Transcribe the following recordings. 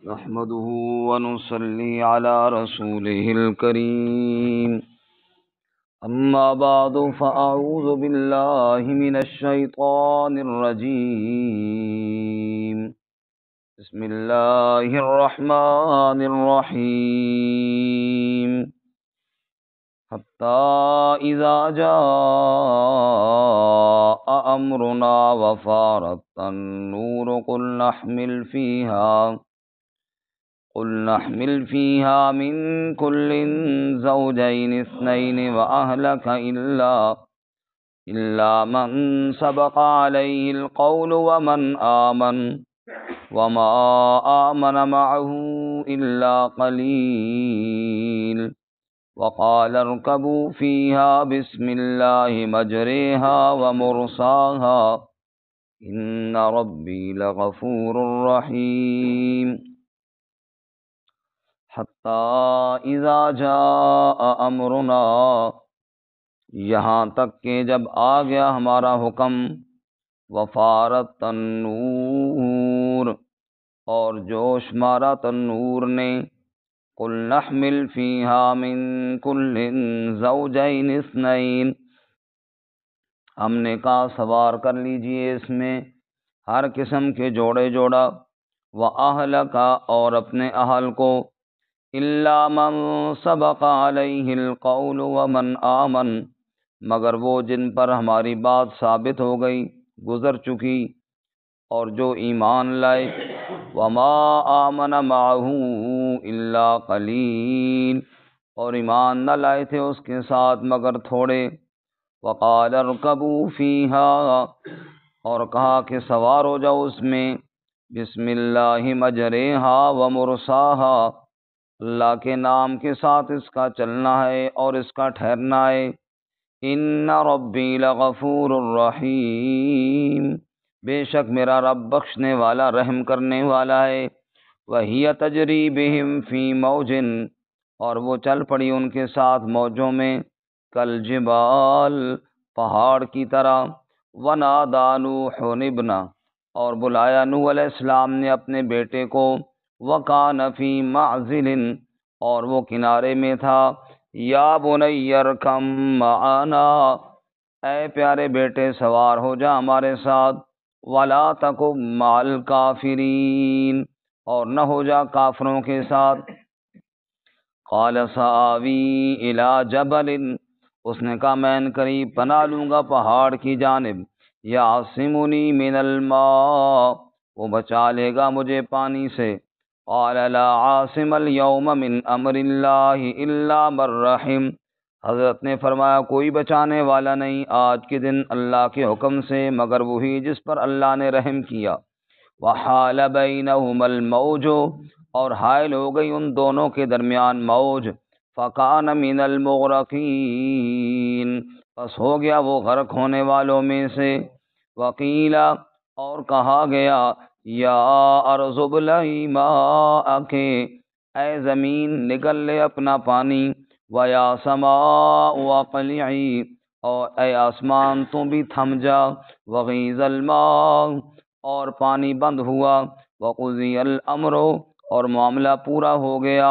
نحمده ونصلي على رسوله الكريم. أما بعد فأعوذ بالله من الشيطان الرجيم. بسم الله الرحمن الرحيم. حتى إذا جاء أمرنا وفارت النور قل نحمل فيها من كل زوجين اثنين وأهلك إلا من سبق عليه القول وما آمن معه إلا قليل. وقال اركبوا فيها بسم الله مجريها ومرساها إن ربي لغفور رحيم. حتی اذا جاء امرنا، یہاں تک کہ جب آ گیا ہمارا حکم، وفارت تنور، اور جوش مارا تنور نے، قل نحمل فیہا من کل زوجین اثنین، ہم نے کہا سوار کر لیجئے اس میں ہر قسم کے جوڑے جوڑا، وَأَهْلَكَ، اور اپنے اہل کو، إِلَّا مَن سَبَقَ عَلَيْهِ الْقَوْلُ وَمَنْ آمَنَ، مگر وہ جن پر ہماری بات ثابت ہو گئی، گزر چکی، اور جو ایمان لائے، وَمَا آمَنَ مَعَهُ إِلَّا قَلِيلٌ، اور ایمان نہ لائے تھے اس کے ساتھ مگر تھوڑے۔ وَقَالَ ارْكَبُوا فِيهَا، اور کہا کہ سوار ہو جاؤ اس میں، بسم اللہ مجریہا ومرساہا، اللہ کے نام کے ساتھ اس کا چلنا ہے اور اس کا ٹھہرنا ہے۔ ان ربی لغفور الرحیم، بے شک میرا رب بخشنے والا رحم کرنے والا ہے۔ وہی تجری بہم فی موج، اور وہ چل پڑی ان کے ساتھ موجوں میں، کالجبال، پہاڑ کی طرح۔ ونادى نوح ابنہ، اور بلایا نوح علیہ السلام نے اپنے بیٹے کو، وَكَانَ فِي مَعْزِلٍ، اور وہ کنارے میں تھا، یا بنی ارکم معنا، اے پیارے بیٹے سوار ہو جا ہمارے ساتھ، وَلَا تَكُن مَعَ الْكَافِرِينَ، اور نہ ہو جا کافروں کے ساتھ۔ قَالَ سَآوِي إِلَى جَبَلٍ، اس نے کہا میں ان قریب پناہ لوں گا پہاڑ کی جانب، یعصمنی من الماء، وہ بچا لے گا مجھے پانی سے۔ قال لا عاصم اليوم من امر اللہ الا من رحم، حضرت نے فرمایا کوئی بچانے والا نہیں آج کے دن اللہ کے حکم سے مگر وہی جس پر اللہ نے رحم کیا۔ وحال بینہما الموج، اور حائل ہو گئی ان دونوں کے درمیان موج، فکان من المغرقین، پس ہو گیا وہ غرق ہونے والوں میں سے۔ وقیل، اور کہا گیا، یا ارض ابلعی ماءک، اے زمین نگل لے اپنا پانی، ویا سماء اقلعی، اور اے آسمان تو بھی تھم جا، وغیض الماء، اور پانی بند ہوا، وقضی الامر، اور معاملہ پورا ہو گیا،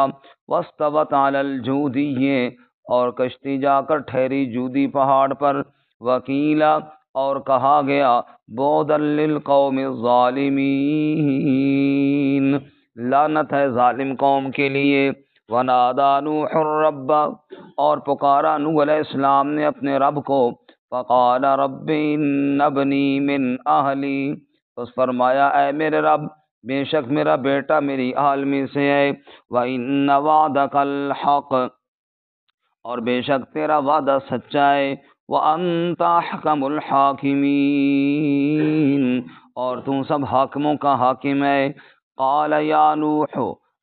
واستوت علی الجودی، اور کشتی جا کر ٹھہری جودی پہاڑ پر۔ وکیلا، اور کہا گیا، بعدا للقوم الظالمین، لعنت ہے ظالم قوم کے لیے۔ ونادى نوح الرب، اور پکارا نوح علیہ السلام نے اپنے رب کو، فقال رب ان ابنی من اہلی، اس فرمایا اے میرے رب بے شک میرا بیٹا میری اہل میں سے ہے۔ وَإِنَّ وَعْدَكَ الْحَقُّ، اور بے شک تیرا وعدہ سچا ہے۔ وَأَنْتَ أَحْكَمُ الْحَاكِمِينَ، اور تو سب حاکموں کا حاکم ہے۔ قال یا نوح،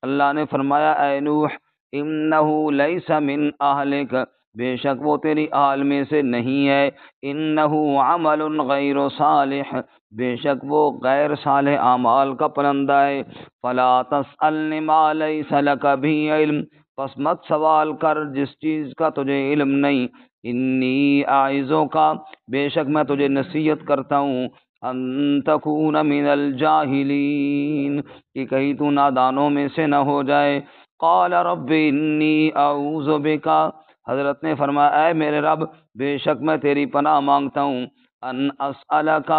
اللہ نے فرمایا اے نوح، انہ لیس من اہلک، بے شک وہ تیری اہل میں سے نہیں ہے، انہ عمل غیر صالح، بے شک وہ غیر صالح اعمال کا پرندہ ہے۔ فلا تسألنی ما لیس لک بھی علم، پس مت سوال کر جس چیز کا تجھے علم نہیں۔ انی اعظک، بے شک میں تجھے نصیحت کرتا ہوں ان تکون من الجاہلین، کہ کہیں تو نادانوں میں سے نہ ہو جائے۔ قال رب انی اعوذ بک، حضرت نے فرمایا اے میرے رب بے شک میں تیری پناہ مانگتا ہوں، ان اسألک،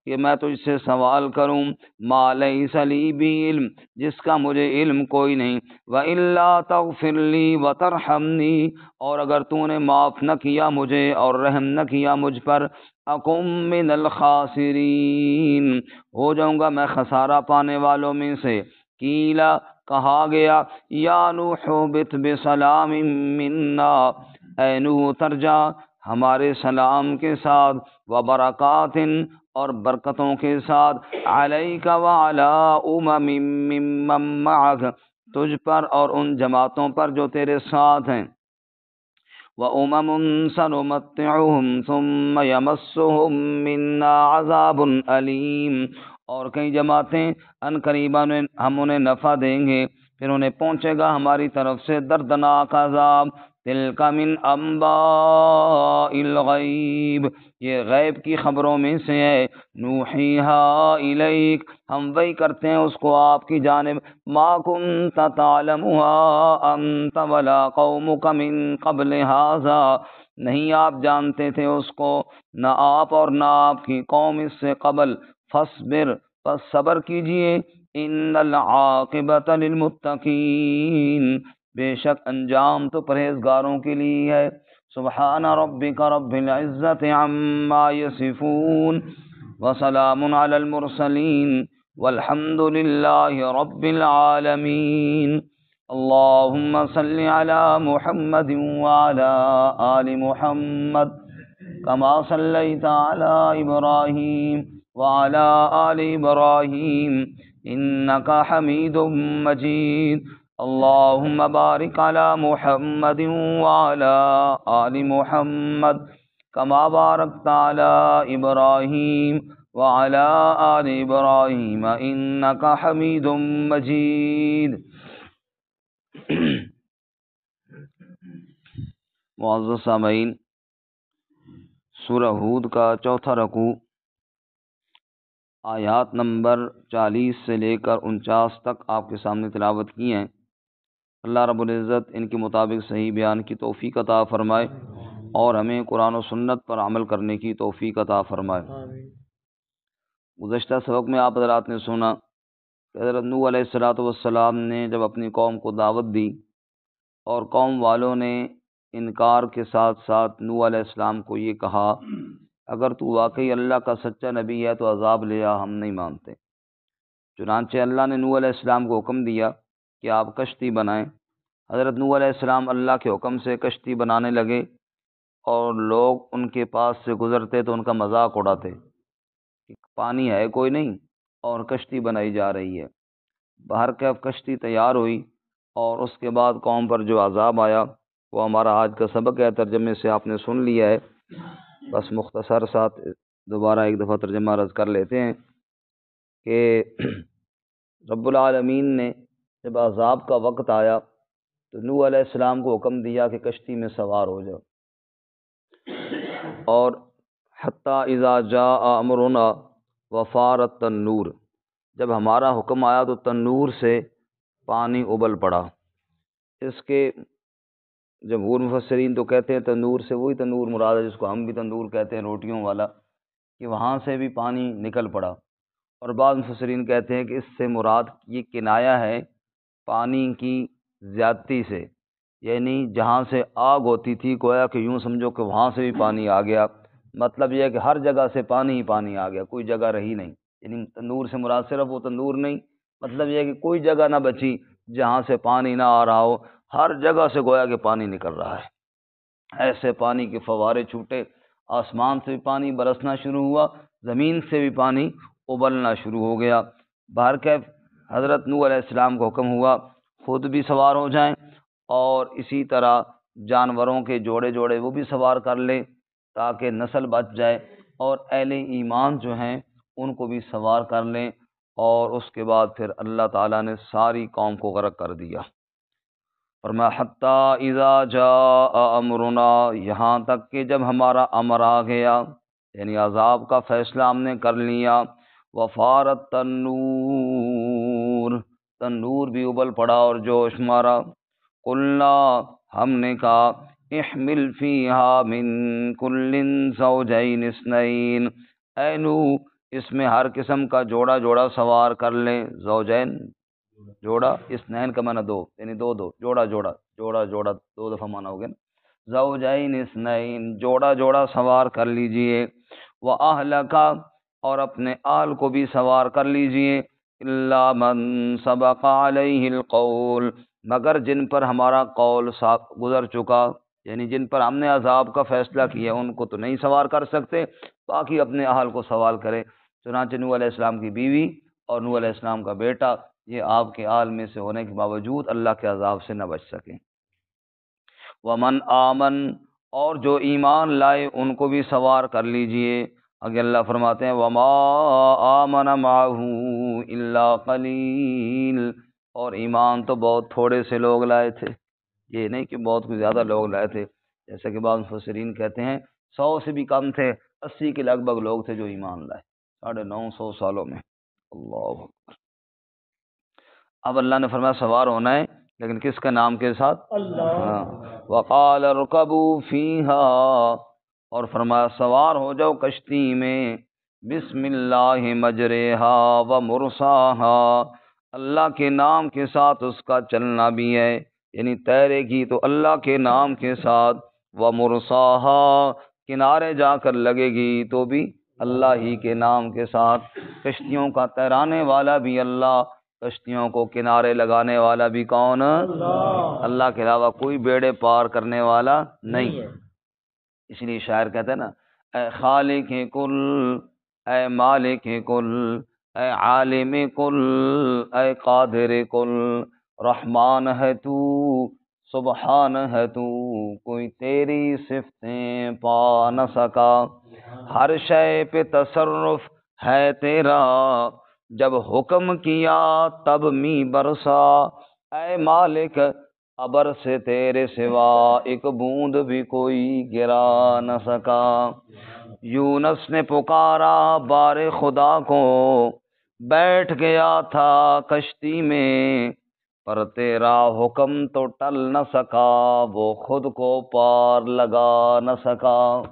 کہ میں تجھ سے سوال کروں، ما لیس لی بی علم، جس کا مجھے علم کوئی نہیں، وَإِلَّا تَغْفِرْ لِي وَتَرْحَمْنِي، اور اگر تو نے معاف نہ کیا مجھے اور رحم نہ کیا مجھ پر، اکم من الخاسرین، ہو جاؤں گا میں خسارہ پانے والوں میں سے۔ قیلا، کہا گیا، یا نوح بت بسلام منا، اے نوح اتر جا ہمارے سلام کے ساتھ، وبرکات، اور برکتوں کے ساتھ، علیک وعلی امم ممن معک، تجھ پر اور ان جماعتوں پر جو تیرے ساتھ ہیں، وَأُمَمٌ سَنُمَتِّعُهُمْ ثُمَّ يَمَسُّهُم مِّنَّا عَذَابٌ أَلِيمٌ، اور کئی جماعتیں ان قریباً ہم انہیں نفع دیں گے، پھر انہیں پہنچے گا ہماری طرف سے دردناک عذاب۔ تِلْکَ مِنْ أَنبَاءِ الْغَیْبِ، یہ غیب کی خبروں میں سے ہے، نوحیہا الیک، ہم وحی کرتے ہیں اس کو آپ کی جانب، ما کنت تعلمها انت ولا قومک من قبل ھذا، نہیں آپ جانتے تھے اس کو، نہ آپ اور نہ آپ کی قوم اس سے قبل، فاصبر، پس صبر کیجئے، ان العاقبۃ للمتقین، بے شک انجام تو پرہیزگاروں کے لیے ہے۔ سبحان ربک رب العزت عما یصفون، وسلام علی المرسلین، والحمد للہ رب العالمین۔ اللہم صل علی محمد وعلی آل محمد، کما صلیت علی ابراہیم وعلی آل ابراہیم انک حمید مجید۔ اللہم بارک علی محمد وعلی آل محمد، کما بارکت علی ابراہیم وعلی آل ابراہیم انک حمید مجید۔ معزز سامعین، سورہ ہود کا چوتھا رکوع آیات نمبر 40 سے لے کر 49 تک آپ کے سامنے تلاوت کی ہیں۔ اللہ رب العزت ان کے مطابق صحیح بیان کی توفیق عطا فرمائے اور ہمیں قرآن و سنت پر عمل کرنے کی توفیق عطا فرمائے۔ گزشتہ سبق میں آپ حضرات نے سنا کہ حضرت نوح علیہ السلام نے جب اپنی قوم کو دعوت دی اور قوم والوں نے انکار کے ساتھ ساتھ نوح علیہ السلام کو یہ کہا، اگر تو واقعی اللہ کا سچا نبی ہے تو عذاب لے آ، ہم نہیں مانتے۔ چنانچہ اللہ نے نوح علیہ السلام کو حکم دیا کہ آپ کشتی بنائیں۔ حضرت نوح علیہ السلام اللہ کے حکم سے کشتی بنانے لگے، اور لوگ ان کے پاس سے گزرتے تو ان کا مذاق اڑاتے کہ پانی ہے کوئی نہیں اور کشتی بنائی جا رہی ہے۔ بہرکیف کشتی تیار ہوئی، اور اس کے بعد قوم پر جو عذاب آیا وہ ہمارا آج کا سبق ہے، ترجمے سے آپ نے سن لیا ہے، بس مختصر ساتھ دوبارہ ایک دفعہ ترجمہ عرض کر لیتے ہیں کہ رب العالمین نے جب عذاب کا وقت آیا تو نوح علیہ السلام کو حکم دیا کہ کشتی میں سوار ہو جاؤ، اور حتیٰ اذا جاء امرنا وفارت التنور، جب ہمارا حکم آیا تو تنور سے پانی ابل پڑا۔ اس کے جمہور مفسرین تو کہتے ہیں تنور سے وہی تنور مراد ہے جس کو ہم بھی تندور کہتے ہیں، روٹیوں والا، کہ وہاں سے بھی پانی نکل پڑا۔ اور بعض مفسرین کہتے ہیں کہ اس سے مراد یہ کنایہ ہے پانی کی زیادتی سے، یعنی جہاں سے آگ ہوتی تھی گویا کہ یوں سمجھو کہ وہاں سے بھی پانی آ گیا، مطلب یہ ہے کہ ہر جگہ سے پانی ہی پانی آ گیا، کوئی جگہ رہی نہیں۔ یعنی تندور سے مراد صرف وہ تندور نہیں، مطلب یہ ہے کہ کوئی جگہ نہ بچی جہاں سے پانی نہ آ رہا ہو، ہر جگہ سے گویا کہ پانی نکل رہا ہے۔ ایسے پانی کے فوارے چھوٹے، آسمان سے بھی پانی برسنا شروع ہوا، زمین سے بھی پانی ابلنا شروع ہو گیا۔ بہرکیف حضرت نوح علیہ السلام کو حکم ہوا خود بھی سوار ہو جائیں، اور اسی طرح جانوروں کے جوڑے جوڑے وہ بھی سوار کر لیں تاکہ نسل بچ جائے، اور اہل ایمان جو ہیں ان کو بھی سوار کر لیں، اور اس کے بعد پھر اللہ تعالیٰ نے ساری قوم کو غرق کر دیا۔ فرمایا حتیٰ اذا جاء امرنا، یہاں تک کہ جب ہمارا امر آ گیا، یعنی عذاب کا فیصلہ ہم نے کر لیا۔ وفارت تنور، تنور بھی ابل پڑا اور جوش مارا۔ قلنا، ہم نے کہا، احمل فیہا من کل زوجین اثنین، اے نوح اس میں ہر قسم کا جوڑا جوڑا سوار کر لیں۔ زوجین جوڑا، اثنین کا معنی دو، یعنی دو دو، جوڑا جوڑا، جوڑا جوڑا دو دفعہ معنی ہو گیا نا۔ زوجین اثنین، جوڑا جوڑا سوار کر لیجئے۔ وَأَهْلَكَ، اور اپنے آل کو بھی سوار کر لیجئے۔ إِلَّا مَن سَبَقَ عَلَيْهِ الْقَوْلُ، مگر جن پر ہمارا قول گزر چکا، یعنی جن پر ہم نے عذاب کا فیصلہ کیا ان کو تو نہیں سوار کر سکتے، باقی اپنے اہل کو سوار کرے۔ چنانچہ نوح علیہ السلام کی بیوی اور نوح علیہ السلام کا بیٹا یہ آپ کے آل میں سے ہونے کے باوجود اللہ کے عذاب سے نہ بچ سکیں۔ ومن آمن، اور جو ایمان لائے ان کو بھی سوار کر لیجئے۔ آگے اللہ فرماتے ہیں وما آمن معه الا قلیل، اور ایمان تو بہت تھوڑے سے لوگ لائے تھے، یہ نہیں کہ بہت کچھ زیادہ لوگ لائے تھے، جیسا کہ بعض مفسرین کہتے ہیں 100 سے بھی کم تھے، 80 کے لگ بھگ لوگ تھے جو ایمان لائے 950 سالوں میں۔ اللہ اکبر۔ اب اللہ نے فرمایا سوار ہونا ہے، لیکن کس کے نام کے ساتھ؟ اللہ۔ وقال ارکبوا فیہا، اور فرمایا سوار ہو جاؤ کشتی میں، بسم اللہ مجریہا و مرساہا، اللہ کے نام کے ساتھ اس کا چلنا بھی ہے، یعنی تیرے گی تو اللہ کے نام کے ساتھ، و مرساہا کنارے جا کر لگے گی تو بھی اللہ ہی کے نام کے ساتھ۔ کشتیوں کا تیرانے والا بھی اللہ، کشتیوں کو کنارے لگانے والا بھی کون؟ اللہ کے علاوہ کوئی بیڑے پار کرنے والا نہیں۔ اس لیے شاعر کہتے ہیں نا، اے خالق کل، اے مالک کل، اے عالم کل، اے قادر کل، رحمان ہے تو، سبحان ہے تو، کوئی تیری صفتیں پا نہ سکا، ہر شے پہ تصرف ہے تیرا، جب حکم کیا تب می برسا، اے مالک ابر سے تیرے سوا ایک بوند بھی کوئی گرا نہ سکا۔ یونس نے پکارا بار خدا کو، بیٹھ گیا تھا کشتی میں، پر تیرا حکم تو ٹل نہ سکا، وہ خود کو پار لگا نہ سکا۔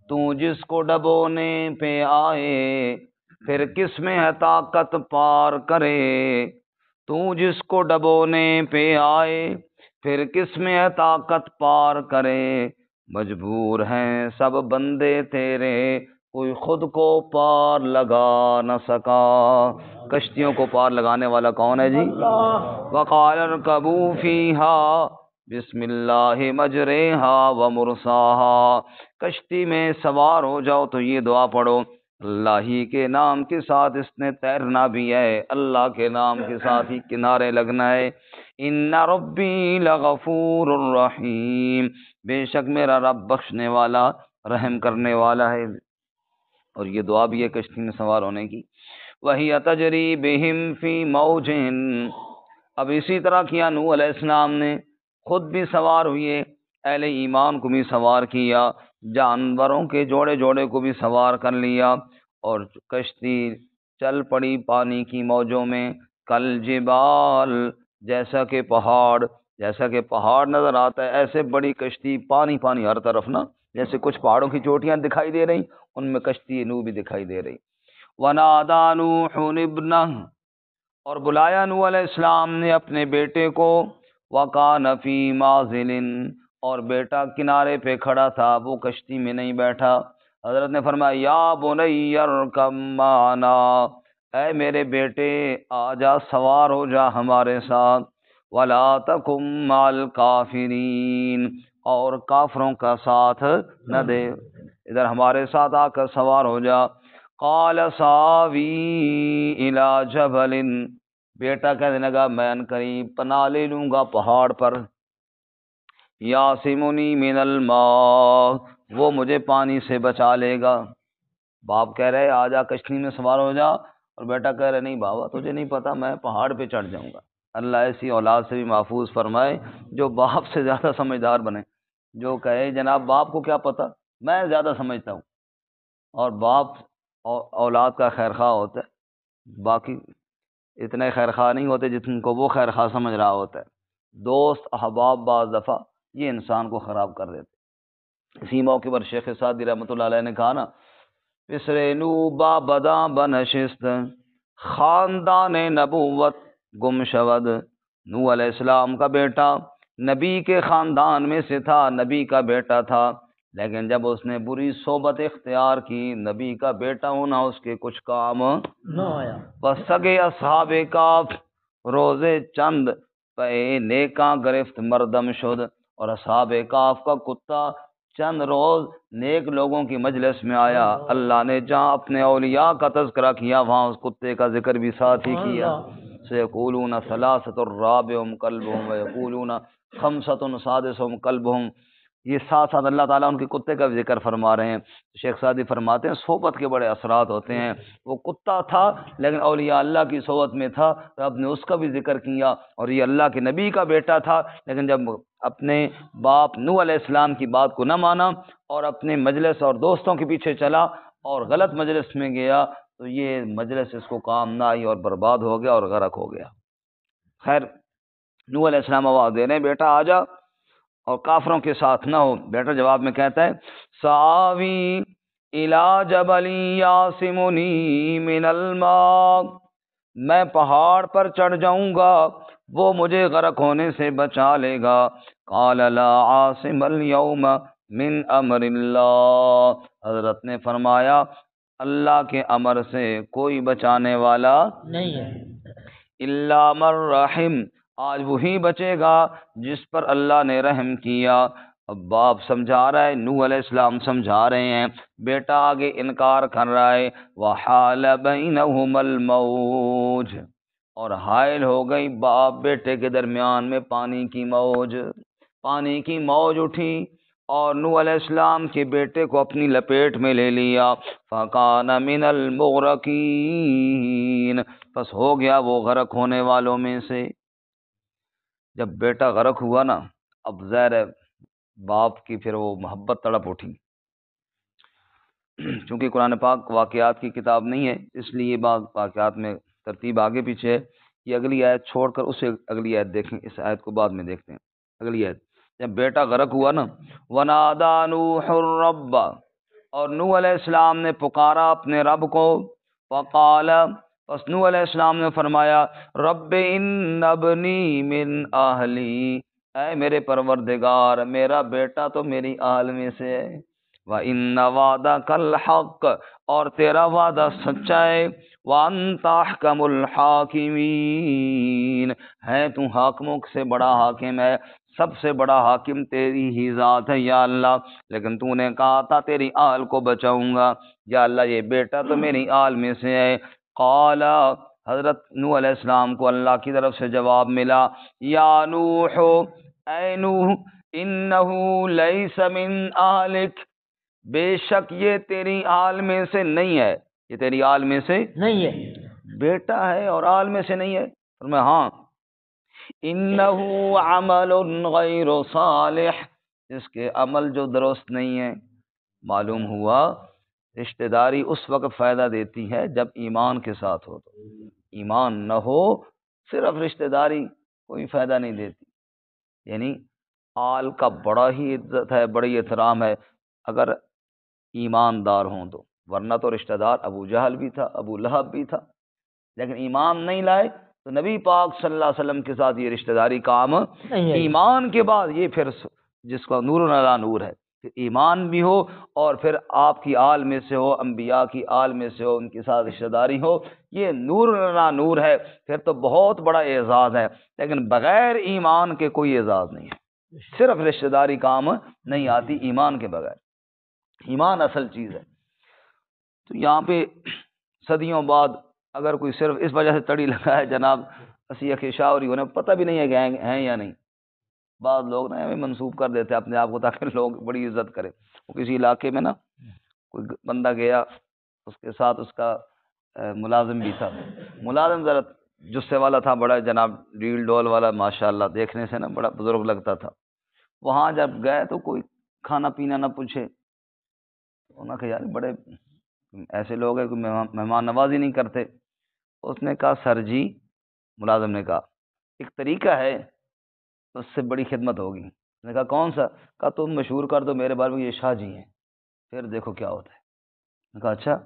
تو جس کو ڈبونے پہ آئے، پھر کس میں ہے طاقت پار کرے، تو جس کو ڈبونے پہ آئے، پھر کس میں ہے طاقت پار کرے، مجبور ہیں سب بندے تیرے، کوئی خود کو پار لگا نہ سکا۔ کشتیوں کو پار لگانے والا کون ہے جی؟ وقال ارکبوا فیہا بسم اللہ مجریہا و مرساہا، کشتی میں سوار ہو جاؤ تو یہ دعا پڑھو، اللہ ہی کے نام کے ساتھ اس نے تیرنا بھی ہے، اللہ کے نام کے ساتھ ہی کنارے لگنا ہے۔ ان ربی لغفور الرحیم، بے شک میرا رب بخشنے والا رحم کرنے والا ہے۔ اور یہ دعا بھی ہے کشتی میں سوار ہونے کی۔ وہی تجری بہم فی موج، اب اسی طرح کیا نوح علیہ السلام نے، خود بھی سوار ہوئے، اہل ایمان کو بھی سوار کیا، جانوروں کے جوڑے جوڑے کو بھی سوار کر لیا، اور کشتی چل پڑی پانی کی موجوں میں، کل جبال، جیسا کہ پہاڑ نظر آتا ہے، ایسے بڑی کشتی، پانی پانی ہر طرف نا، جیسے کچھ پہاڑوں کی چوٹیاں دکھائی دے رہی ان میں کشتی نوح بھی دکھائی دے رہی۔ ونادى نوح ابنہ، اور بلایا نوح علیہ السلام نے اپنے بیٹے کو، وکان فی معزل، اور بیٹا کنارے پہ کھڑا تھا، وہ کشتی میں نہیں بیٹھا۔ حضرت نے فرمایا یا بنی ارکب معنا، اے میرے بیٹے آ جا سوار ہو جا ہمارے ساتھ، ولا تکن مع الکافرین، اور کافروں کا ساتھ نہ دے، ادھر ہمارے ساتھ آ کر سوار ہو جا۔ قال ساوی الی جبل، بیٹا کہنے لگا میں ان قریب پناہ لے لوں گا پہاڑ پر، یاسمنی من الماء، وہ مجھے پانی سے بچا لے گا۔ باپ کہہ رہے آ جا کشتی میں سوار ہو جا، اور بیٹا کہہ رہے نہیں بابا تجھے نہیں پتا میں پہاڑ پہ چڑھ جاؤں گا۔ اللہ ایسی اولاد سے بھی محفوظ فرمائے جو باپ سے زیادہ سمجھدار بنے، جو کہے جناب باپ کو کیا پتا میں زیادہ سمجھتا ہوں، اور باپ اولاد کا خیر خواہ ہوتا ہے، باقی اتنے خیر خواہ نہیں ہوتے جتن کو وہ خیر خواہ سمجھ رہا ہوتا ہے۔ دوست احباب بعض دفعہ یہ انسان کو خراب کر دیتے۔ اسی موقع پر شیخ سعدی رحمۃ اللہ علیہ نے کہا نا، پسرینو با بداں بنشست خاندان نبوت گم شود۔ نوح علیہ السلام کا بیٹا نبی کے خاندان میں سے تھا، نبی کا بیٹا تھا، لیکن جب اس نے بری صحبت اختیار کی، نبی کا بیٹا ہونا اس کے کچھ کام نہ آیا۔ بس سگے اصحاب کاف روزے چند پے نیکاں گرفت مردم شد، اور اصحاب کاف کا کتا چند روز نیک لوگوں کی مجلس میں آیا، اللہ نے جہاں اپنے اولیاء کا تذکرہ کیا وہاں اس کتے کا ذکر بھی ساتھ ہی کیا۔ سیقولون ثلاثۃ رابعہم کلبہم ویقولون خمسۃ سادسہم کلبہم، یہ ساتھ ساتھ اللہ تعالیٰ ان کے کتے کا بھی ذکر فرما رہے ہیں۔ شیخ سعدی فرماتے ہیں صحبت کے بڑے اثرات ہوتے ہیں۔ وہ کتا تھا لیکن اولیاء اللہ کی صحبت میں تھا، رب نے اس کا بھی ذکر کیا، اور یہ اللہ کے نبی کا بیٹا تھا، لیکن جب اپنے باپ نوح علیہ السلام کی بات کو نہ مانا اور اپنے مجلس اور دوستوں کے پیچھے چلا اور غلط مجلس میں گیا تو یہ مجلس اس کو کام نہ آئی اور برباد ہو گیا اور غرق ہو گیا۔ خیر، نوح علیہ السلام آواز دے رہے ہیں بیٹا آ جا اور کافروں کے ساتھ نہ ہو۔ بیٹا جواب میں کہتا ہے ساوی الی جبل یاسمنی من الماء، میں پہاڑ پر چڑھ جاؤں گا وہ مجھے غرق ہونے سے بچا لے گا۔ قال لا عاصم اليوم من امر اللہ، حضرت نے فرمایا اللہ کے امر سے کوئی بچانے والا نہیں ہے، الا من رحم، آج وہی بچے گا جس پر اللہ نے رحم کیا۔ اب باپ سمجھا رہا ہے، نوح علیہ السلام سمجھا رہے ہیں، بیٹا آگے انکار کر رہا ہے۔ وحال بینہم الموج، اور حائل ہو گئی باپ بیٹے کے درمیان میں پانی کی موج، پانی کی موج اٹھی اور نوح علیہ السلام کے بیٹے کو اپنی لپیٹ میں لے لیا۔ فکان من المغرقین، پس ہو گیا وہ غرق ہونے والوں میں سے۔ جب بیٹا غرق ہوا نا، اب ظاہر ہے باپ کی پھر وہ محبت تڑپ اٹھی۔ چونکہ قرآن پاک واقعات کی کتاب نہیں ہے اس لیے بعض واقعات میں ترتیب آگے پیچھے ہے۔ یہ اگلی آیت چھوڑ کر اسے اگلی آیت دیکھیں، اس آیت کو بعد میں دیکھتے ہیں۔ اگلی آیت، جب بیٹا غرق ہوا نا، وَنَادَى نُوحٌ الرَّبَّ، اور نوح علیہ السلام نے پکارا اپنے رب کو، فقال، پس نوح علیہ السلام نے فرمایا رب ان ابنی من اہلی، اے میرے پروردگار میرا بیٹا تو میری آل میں سے ہے، وَإِنَّ وَعْدَكَ الْحَقُّ، اور تیرا وعدہ سچا ہے، وَأَنْتَ أَحْكَمُ الْحَاكِمِينَ، ہے تو حاکموں سے بڑا حاکم ہے، سب سے بڑا حاکم تیری ہی ذات ہے یا اللہ، لیکن تو نے کہا تھا تیری آل کو بچاؤں گا، یا اللہ یہ بیٹا تو میری آل میں سے ہے۔ قال، حضرت نوح علیہ السلام کو اللہ کی طرف سے جواب ملا، یا نوح، اے نوح، انہ لیس من آلک، بے شک یہ تیری آل میں سے نہیں ہے، یہ تیری آل میں سے نہیں ہے، بیٹا ہے اور آل میں سے نہیں ہے؟ فرمایا ہاں، انہ عمل غیر صالح، اس کے عمل جو درست نہیں ہے۔ معلوم ہوا رشتہ داری اس وقت فائدہ دیتی ہے جب ایمان کے ساتھ ہو، تو ایمان نہ ہو صرف رشتہ داری کوئی فائدہ نہیں دیتی۔ یعنی آل کا بڑا ہی عزت ہے، بڑی احترام ہے اگر ایماندار ہوں تو، ورنہ تو رشتہ دار ابو جہل بھی تھا، ابو لہب بھی تھا، لیکن ایمان نہیں لائے تو نبی پاک صلی اللہ علیہ وسلم کے ساتھ یہ رشتہ داری کام نہیں ہے۔ ایمان کے بعد یہ پھر جس کا نور علی نور ہے، پھر ایمان بھی ہو اور پھر آپ کی آل میں سے ہو، انبیاء کی آل میں سے ہو، ان کے ساتھ رشتہ داری ہو، یہ نور علی نور ہے، پھر تو بہت بڑا اعزاز ہے۔ لیکن بغیر ایمان کے کوئی اعزاز نہیں ہے، صرف رشتہ داری کام نہیں آتی ایمان کے بغیر، ایمان اصل چیز ہے۔ تو یہاں پہ صدیوں بعد اگر کوئی صرف اس وجہ سے تڑی لگا ہے جناب اسی اخیشاوری انہیں پتہ بھی نہیں ہے کہ ہیں یا نہیں، بعض لوگ نا ہمیں منسوب کر دیتے ہیں اپنے آپ کو تاکہ لوگ بڑی عزت کریں۔ وہ کسی علاقے میں نا کوئی بندہ گیا، اس کے ساتھ اس کا ملازم بھی تھا، ملازم ذرا جسے والا تھا، بڑا جناب ڈیل ڈول والا، ماشاءاللہ دیکھنے سے نا بڑا بزرگ لگتا تھا۔ وہاں جب گئے تو کوئی کھانا پینا نہ پوچھے، انہوں نے کہا یار بڑے ایسے لوگ ہیں کہ مہمان نوازی نہیں کرتے۔ اس نے کہا سر جی، ملازم نے کہا ایک طریقہ ہے اس سے بڑی خدمت ہوگی۔ اس نے کہا کون سا؟ کہا تم مشہور کر دو میرے بارے میں یہ شاہ جی ہیں، پھر دیکھو کیا ہوتا ہے۔ میں کہا اچھا،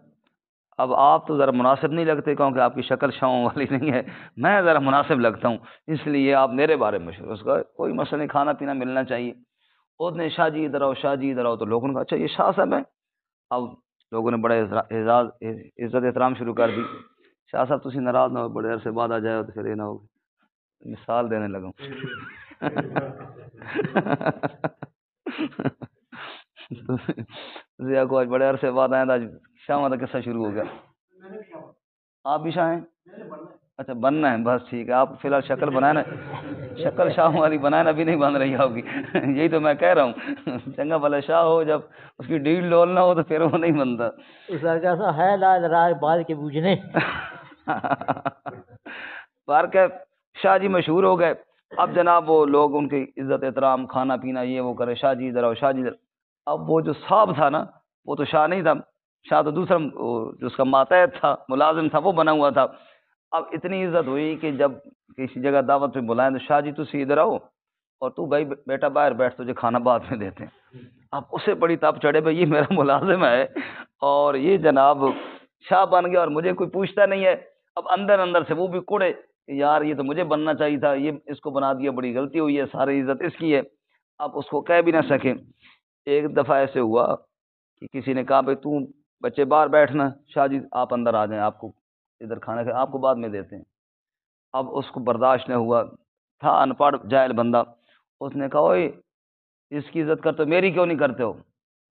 اب آپ تو ذرا مناسب نہیں لگتے کیونکہ آپ کی شکل شاؤں والی نہیں ہے، میں ذرا مناسب لگتا ہوں، اس لیے آپ میرے بارے میں مشہور۔ اس کا کوئی مسئلہ نہیں، کھانا پینا ملنا چاہیے۔ اس نے شاہ جی ادھر آؤ، شاہ جی ادھر آؤ، تو لوگوں نے کہا اچھا یہ شاہ صاحب ہیں۔ اب لوگوں نے بڑے اعزاز عزت احترام شروع کر دی۔ شاہ صاحب تسی ناراض نہ ہو، بڑے عرصے بعد آ جائے تو پھر یہ نہ ہو مثال دینے لگا کو آج بڑے عرصے بعد آئے، آج شاہ کا قصہ شروع ہو گیا۔ آپ بھی شاہ ہیں؟ اچھا بننا ہے، بس ٹھیک ہے، آپ فی الحال شکل بنائے نا، شکل شاہ والی بنائے نا، ابھی نہیں بن رہی ہوگی یہی تو میں کہہ رہا ہوں، چنگا بھلا شاہ ہو، جب اس کی ڈیل ڈول نہ ہو تو پھر وہ نہیں بنتا۔ اس کا کیسا ہے لاج راج بال کے بوجھنے بار کہ شاہ جی مشہور ہو گئے۔ اب جناب وہ لوگ ان کی عزت احترام، کھانا پینا یہ وہ کرے، شاہ جی ادھر آؤ، شاہ جی ادھر۔ اب وہ جو صاحب تھا نا، وہ تو شاہ نہیں تھا، شاہ تو دوسرا جو اس کا ماتحت تھا، ملازم تھا، وہ بنا ہوا تھا۔ اب اتنی عزت ہوئی کہ جب کسی جگہ دعوت پہ بلائیں تو شاہ جی تسی ادھر آؤ، اور تو بھائی بیٹا باہر بیٹھ، تجھے کھانا بعد میں دیتے ہیں۔ اب اسے بڑی تاپ چڑھے، بھائی یہ میرا ملازم ہے اور یہ جناب شاہ بن گیا اور مجھے کوئی پوچھتا نہیں ہے۔ اب اندر اندر سے وہ بھی کوڑے کہ یار یہ تو مجھے بننا چاہیے تھا، یہ اس کو بنا دیا، بڑی غلطی ہوئی ہے، ساری عزت اس کی ہے۔ اب اس کو کہہ بھی نہ سکے۔ ایک دفعہ ایسے ہوا کہ کسی نے کہا بھائی تو بچے باہر بیٹھنا، شاہ جی آپ اندر آ جائیں، آپ کو ادھر کھانا کھائے، آپ کو بعد میں دیتے ہیں۔ اب اس کو برداشت نہ ہوا، تھا ان پڑھ جاہل بندہ، اس نے کہا اوئے اس کی عزت کرتے ہو، میری کیوں نہیں کرتے ہو؟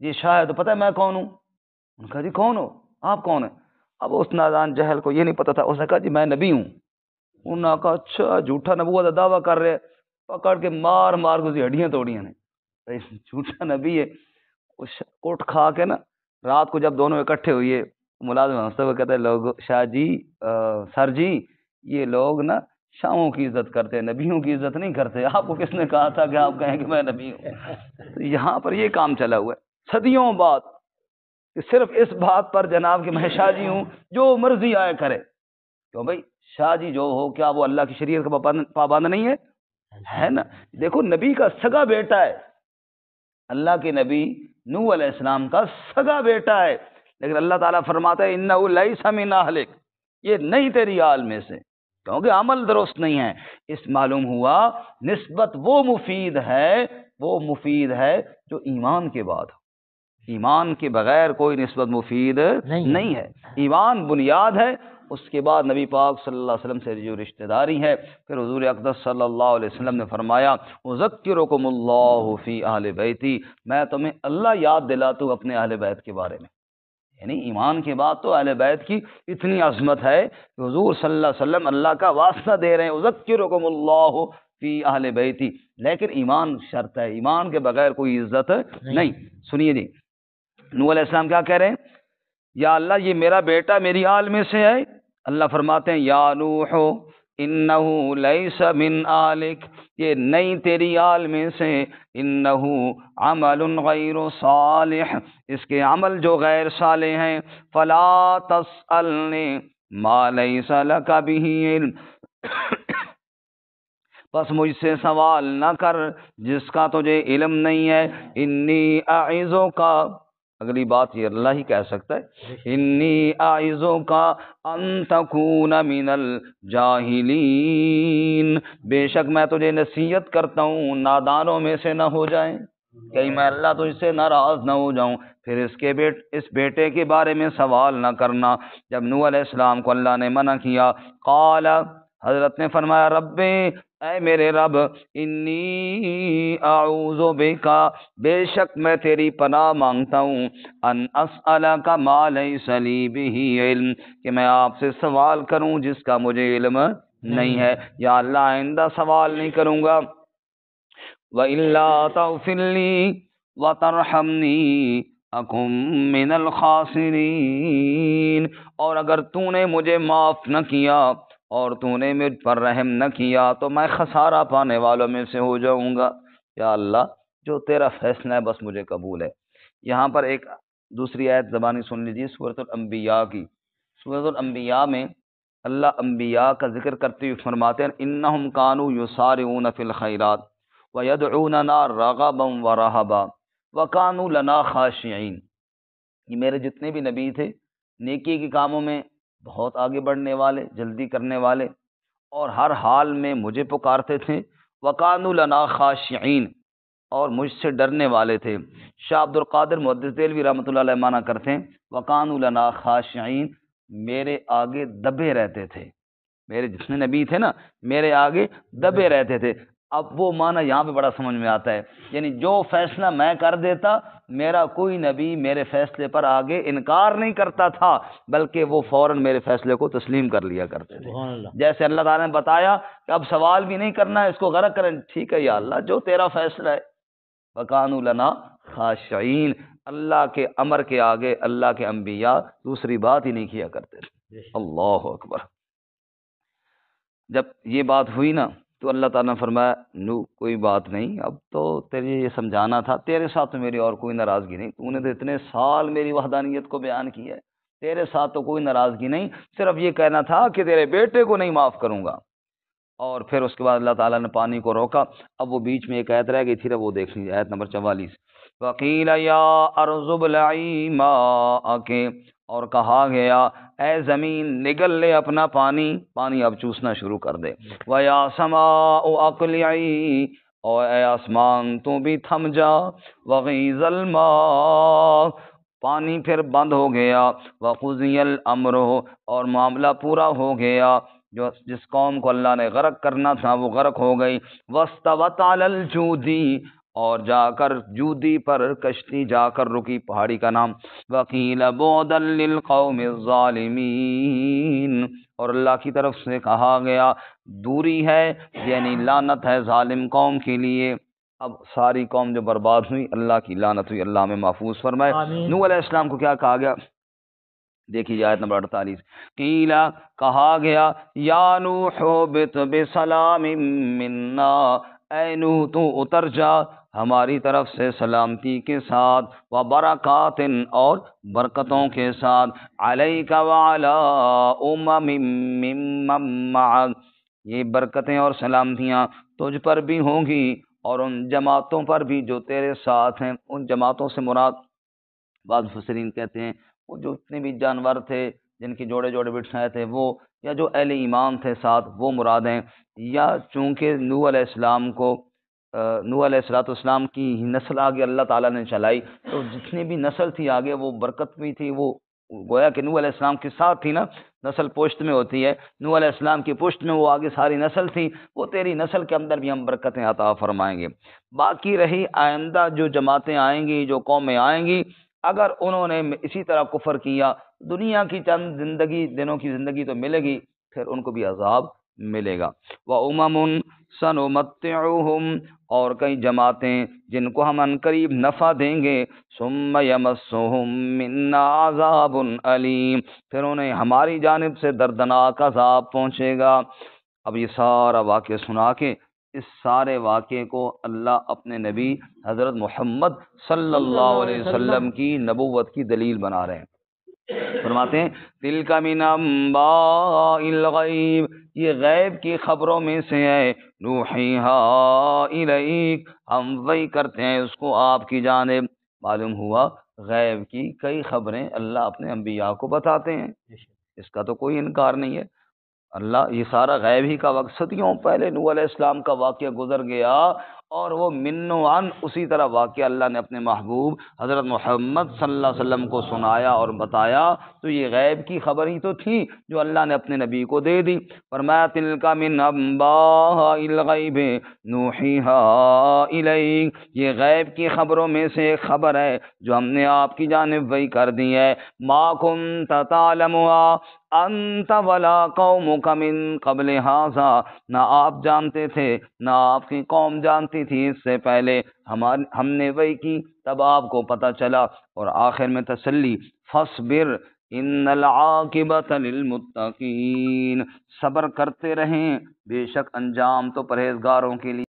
یہ شاہ ہے تو پتہ ہے میں کون ہوں؟ انہوں نے کہا جی کون ہو آپ، کون ہیں؟ اب اس نادان جہل کو یہ نہیں پتا تھا، اس نے کہا جی میں نبی ہوں۔ انہوں نے کہا اچھا، جھوٹا نبوت کا دعویٰ کر رہے، پکڑ کے مار مار کو ہڈیاں توڑیاں نے، جھوٹا نبی ہے۔ اس کوٹ کھا کے نا، رات کو جب دونوں اکٹھے ہوئے، ملازم ہنستے ہوئے کہتے ہیں لوگ شاہ جی سر جی یہ لوگ نا شاہوں کی عزت کرتے ہیں، نبیوں کی عزت نہیں کرتے، آپ کو کس نے کہا تھا کہ آپ کہیں کہ میں نبی ہوں؟ تو یہاں پر یہ کام چلا ہوا ہے صدیوں بعد، کہ صرف اس بات پر جناب کہ میں شاہ جی ہوں، جو مرضی آئے کرے۔ کیوں بھائی شاہ جی جو ہو، کیا وہ اللہ کی شریعت کا پابند نہیں ہے؟ ہے نا؟ دیکھو نبی کا سگا بیٹا ہے، اللہ کے نبی نوح علیہ السلام کا سگا بیٹا ہے، لیکن اللہ تعالیٰ فرماتا ہے انہ لیس من اہلک، یہ نہیں تیری آل میں سے، کیونکہ عمل درست نہیں ہے۔ اس معلوم ہوا نسبت وہ مفید ہے جو ایمان کے بعد، ایمان کے بغیر کوئی نسبت مفید نہیں ہے۔ ایمان بنیاد ہے، اس کے بعد نبی پاک صلی اللہ علیہ وسلم سے جو رشتہ داری ہے۔ پھر حضور اقدس صلی اللہ علیہ وسلم نے فرمایا اذکرکم اللہ فی اہل بیتی، میں تمہیں اللہ یاد دلاتا ہوں اپنے اہل بیت کے بارے میں۔ یعنی ایمان کے بعد تو اہل بیت کی اتنی عظمت ہے کہ حضور صلی اللہ علیہ وسلم اللہ کا واسطہ دے رہے ہیں، اذکرکم اللہ فی اہل بیتی، لیکن ایمان شرط ہے، ایمان کے بغیر کوئی عزت نہیں۔ سنیے جی، نوح علیہ السلام کیا کہہ رہے ہیں؟ یا اللہ یہ میرا بیٹا میری آل میں سے ہے۔ اللہ فرماتے ہیں یا نوح انہ لیس من آلک، یہ نہیں تیری آل میں سے، انہ عمل غیر صالح، اس کے عمل جو غیر صالح ہیں، فلا تسألنی ما لیس لک بہ علم، بس مجھ سے سوال نہ کر جس کا تجھے علم نہیں ہے۔ انی اعظک، اگلی بات یہ اللہ ہی کہہ سکتا ہے، انی اعظک ان تکون من الجاہلین، بے شک میں تجھے نصیحت کرتا ہوں نادانوں میں سے نہ ہو جائیں، کہیں میں اللہ تجھ سے ناراض نہ ہو جاؤں۔ پھر اس بیٹے کے بارے میں سوال نہ کرنا۔ جب نوح علیہ السلام کو اللہ نے منع کیا، قال، حضرت نے فرمایا رب، اے میرے رب، انی اعوذ بکا، بے شک میں تیری پناہ مانگتا ہوں، ان اسألک ما لیس لی بہ علم، کہ میں آپ سے سوال کروں جس کا مجھے علم نہیں ہے۔ یا اللہ آئندہ سوال نہیں کروں گا۔ وَإِلَّا تَغْفِرْ لِي وَتَرْحَمْنِي أَكُن مِّنَ الْخَاسِرِينَ، اور اگر تو نے مجھے معاف نہ کیا اور تو نے مجھ پر رحم نہ کیا تو میں خسارہ پانے والوں میں سے ہو جاؤں گا۔ یا اللہ جو تیرا فیصلہ ہے بس مجھے قبول ہے۔ یہاں پر ایک دوسری آیت زبانی سن لیجیے سورۃ الانبیاء کی۔ سورۃ الانبیاء میں اللہ انبیاء کا ذکر کرتے ہوئے فرماتے ہیں انہم کانوا یسارعون فی الخیرات ویدعوننا رغبا ورہبا وکانوا لنا خاشعین۔ یہ میرے جتنے بھی نبی تھے نیکی کے کاموں میں بہت آگے بڑھنے والے، جلدی کرنے والے، اور ہر حال میں مجھے پکارتے تھے۔ وَقَانُوا لَنَا خَاشِعِينَ، اور مجھ سے ڈرنے والے تھے۔ شاہ عبد القادر محدث دہلوی رحمۃ اللہ علیہ معنی کرتے ہیں وَقَانُوا لَنَا خَاشِعِينَ، میرے آگے دبے رہتے تھے۔ میرے جتنے نبی تھے نا میرے آگے دبے رہتے تھے۔ اب وہ معنی یہاں پہ بڑا سمجھ میں آتا ہے، یعنی جو فیصلہ میں کر دیتا میرا کوئی نبی میرے فیصلے پر آگے انکار نہیں کرتا تھا، بلکہ وہ فوراً میرے فیصلے کو تسلیم کر لیا کرتے تھے۔ سبحان اللہ۔ جیسے اللہ تعالیٰ نے بتایا کہ اب سوال بھی نہیں کرنا ہے، اس کو غرق کریں، ٹھیک ہے یا اللہ جو تیرا فیصلہ ہے۔ وَقَانُوا لَنَا خَاشِعِينَ، اللہ کے امر کے آگے اللہ کے انبیاء دوسری بات ہی نہیں کیا کرتے تھے۔ اللہ اکبر۔ جب یہ بات ہوئی نا تو اللہ تعالیٰ نے فرمایا نو کوئی بات نہیں، اب تو تیرے یہ سمجھانا تھا، تیرے ساتھ تو میری اور کوئی ناراضگی نہیں، تو نے تو اتنے سال میری وحدانیت کو بیان کیا ہے، تیرے ساتھ تو کوئی ناراضگی نہیں، صرف یہ کہنا تھا کہ تیرے بیٹے کو نہیں معاف کروں گا۔ اور پھر اس کے بعد اللہ تعالیٰ نے پانی کو روکا۔ اب وہ بیچ میں ایک آیت رہ گئی تھی، وہ دیکھ لیجیے آیت نمبر 44۔ وَقِيلَ يَا أَرْضُ ابْلَعِي مَاءَكِ، اور کہا گیا اے زمین نگل لے اپنا پانی، پانی اب چوسنا شروع کر دے۔ وَيَا سَمَاءُ أَقْلِعِي، اور اے آسمان تو بھی تھم جا۔ وَغِيضَ الْمَاءُ، پانی پھر بند ہو گیا۔ وَقُضِيَ الْأَمْرُ، اور معاملہ پورا ہو گیا، جس قوم کو اللہ نے غرق کرنا تھا وہ غرق ہو گئی۔ وَاسْتَوَتْ عَلَى الْجُودِ، اور جا کر جودی پر کشتی جا کر رکی، پہاڑی کا نام۔ وَقِيلَ بُعْدًا لِلْقَوْمِ الظَّالِمِينَ، اور اللہ کی طرف سے کہا گیا دوری ہے، یعنی لعنت ہے ظالم قوم کے لیے۔ اب ساری قوم جو برباد ہوئی اللہ کی لعنت ہوئی، اللہ ہمیں محفوظ فرمائے۔ آمین۔ نوح علیہ السلام کو کیا کہا گیا؟ دیکھیے آیت نمبر 48۔ قیلا، کہا گیا یا نوح اہبط بسلام منا، اے نوح تو اتر جا ہماری طرف سے سلامتی کے ساتھ، وبرکات، اور برکتوں کے ساتھ، علیک وعلی امم ممن معک، یہ برکتیں اور سلامتیاں تجھ پر بھی ہوں گی اور ان جماعتوں پر بھی جو تیرے ساتھ ہیں۔ ان جماعتوں سے مراد بعض مفسرین کہتے ہیں وہ جو اتنے بھی جانور تھے جن کی جوڑے جوڑے بٹھائے تھے وہ، یا جو اہل ایمان تھے ساتھ وہ مراد ہیں، یا چونکہ نوح علیہ السلام کو نوح علیہ السلام کی نسل آگے اللہ تعالیٰ نے چلائی، تو جتنی بھی نسل تھی آگے وہ برکت بھی تھی، وہ گویا کہ نوح علیہ السلام کے ساتھ تھی نا، نسل پشت میں ہوتی ہے، نوح علیہ السلام کی پشت میں وہ آگے ساری نسل تھی، وہ تیری نسل کے اندر بھی ہم برکتیں عطا فرمائیں گے۔ باقی رہی آئندہ جو جماعتیں آئیں گی، جو قومیں آئیں گی، اگر انہوں نے اسی طرح کفر کیا، دنیا کی چند دنوں کی زندگی تو ملے گی، پھر ان کو بھی عذاب ملے گا۔ وَأُمَمٌ سَنُمَتِّعُهُمْ، اور کئی جماعتیں جن کو ہم عنقریب نفع دیں گے، ثُمَّ يَمَسُّهُم مِّنَّا عَذَابٌ أَلِيمٌ، پھر انہیں ہماری جانب سے دردناک عذاب پہنچے گا۔ اب یہ سارا واقعہ سنا کے اس سارے واقعے کو اللہ اپنے نبی حضرت محمد صلی اللہ علیہ وسلم کی نبوت کی دلیل بنا رہے ہیں۔ فرماتے ہیں تِلْکَ مِنْ أَنْبَاءِ الْغَیْبِ، یہ غیب کی خبروں میں سے ہے، نُوحِیہَا إِلَیک، ہم وحی کرتے ہیں اس کو آپ کی جانب۔ معلوم ہوا غیب کی کئی خبریں اللہ اپنے انبیاء کو بتاتے ہیں، اس کا تو کوئی انکار نہیں ہے۔ اللہ یہ سارا غیب ہی کا وقت، صدیوں پہلے نوح علیہ السلام کا واقعہ گزر گیا، اور وہ من و عن اسی طرح واقعہ اللہ نے اپنے محبوب حضرت محمد صلی اللہ علیہ وسلم کو سنایا اور بتایا، تو یہ غیب کی خبر ہی تو تھی جو اللہ نے اپنے نبی کو دے دی۔ فرمایا تلک من انباء الغیب نوحیہا الیک، یہ غیب کی خبروں میں سے ایک خبر ہے جو ہم نے آپ کی جانب وحی کر دی ہے۔ ما کنت تعلمها انت ولا قومک من قبل ھذا، نہ آپ جانتے تھے نہ آپ کی قوم جانتی تھی اس سے پہلے، ہم نے وحی کی تب آپ کو پتہ چلا۔ اور آخر میں تسلی، فاصبر ان العاقبۃ للمتقین، صبر کرتے رہیں، بے شک انجام تو پرہیزگاروں کے لیے